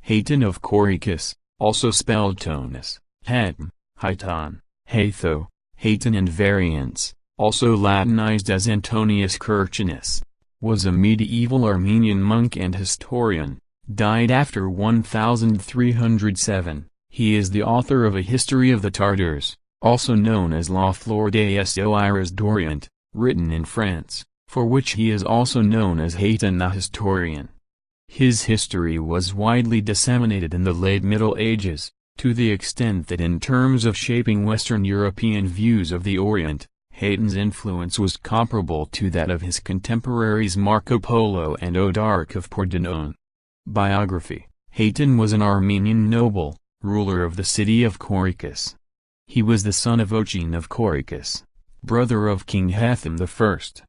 Hayton of Corycus, also spelled Tonus, Hayton, Hayton, Haytho, Hayton and variants, also Latinized as Antonius Kirchinus, was a medieval Armenian monk and historian, died after 1307. He is the author of a History of the Tartars, also known as La Fleur des Oirs d'Orient, written in France, for which he is also known as Hayton the Historian. His history was widely disseminated in the late Middle Ages, to the extent that in terms of shaping Western European views of the Orient, Hayton's influence was comparable to that of his contemporaries Marco Polo and Odoaric of Pordenone. Biography: Hayton was an Armenian noble, ruler of the city of Corycus. He was the son of Hayton of Corycus, brother of King Haytham I.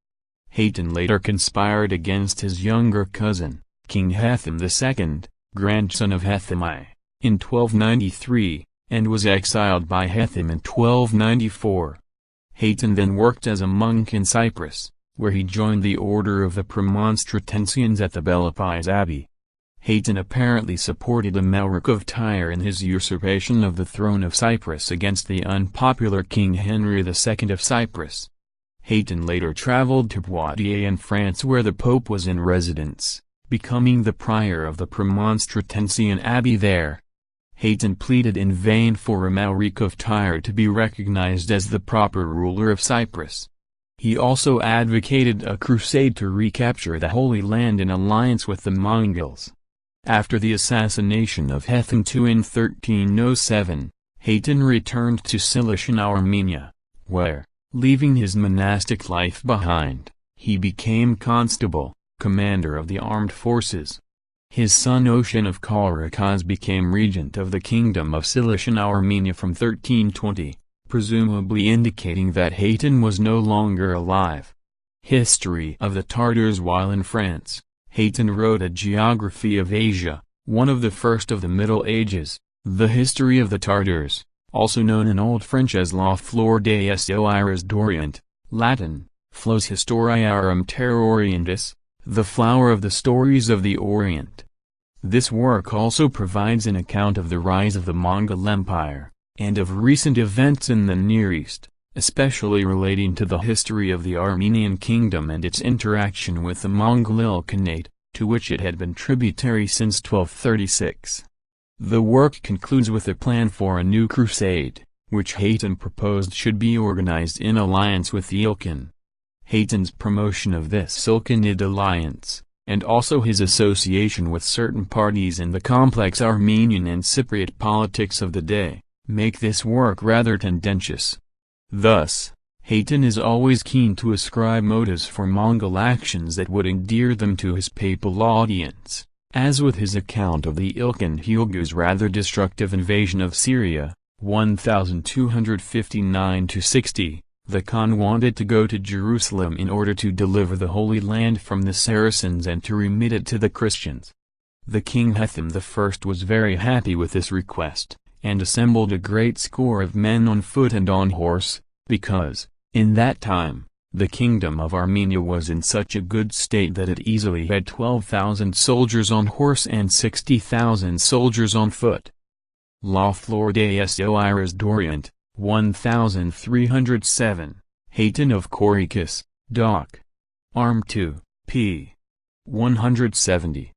Hayton later conspired against his younger cousin, King Haytham II, grandson of Haytham I, in 1293, and was exiled by Haytham in 1294. Hayton then worked as a monk in Cyprus, where he joined the order of the Premonstratensians at the Bellapis Abbey. Hayton apparently supported Amalric of Tyre in his usurpation of the throne of Cyprus against the unpopular King Henry II of Cyprus. Hayton later traveled to Poitiers in France where the Pope was in residence, becoming the prior of the Premonstratensian Abbey there. Hayton pleaded in vain for Amalric of Tyre to be recognized as the proper ruler of Cyprus. He also advocated a crusade to recapture the Holy Land in alliance with the Mongols. After the assassination of Haytham II in 1307, Hayton returned to Cilician Armenia, where, leaving his monastic life behind, he became constable, commander of the armed forces. His son Hayton of Corycus became regent of the kingdom of Cilician Armenia from 1320, presumably indicating that Hayton was no longer alive. History of the Tartars. While in France, Hayton wrote a geography of Asia, one of the first of the Middle Ages, the History of the Tartars, also known in Old French as La Fleur des Oirs d'Orient, Latin, Flos Historiarum Terra Orientis, the flower of the stories of the Orient. This work also provides an account of the rise of the Mongol Empire, and of recent events in the Near East, especially relating to the history of the Armenian kingdom and its interaction with the Mongol Ilkhanate, to which it had been tributary since 1236. The work concludes with a plan for a new crusade, which Hayton proposed should be organized in alliance with the Ilkhan. Hayton's promotion of this Ilkhanid alliance, and also his association with certain parties in the complex Armenian and Cypriot politics of the day, make this work rather tendentious. Thus, Hayton is always keen to ascribe motives for Mongol actions that would endear them to his papal audience, as with his account of the Ilkhan Hugu's rather destructive invasion of Syria, 1259–60. The Khan wanted to go to Jerusalem in order to deliver the Holy Land from the Saracens and to remit it to the Christians. The King Haytham I was very happy with this request, and assembled a great score of men on foot and on horse, because, in that time, the kingdom of Armenia was in such a good state that it easily had 12,000 soldiers on horse and 60,000 soldiers on foot. La Fleur des Oirs d'Orient, 1307, Hayton of Corycus, Doc. Arm 2, p. 170.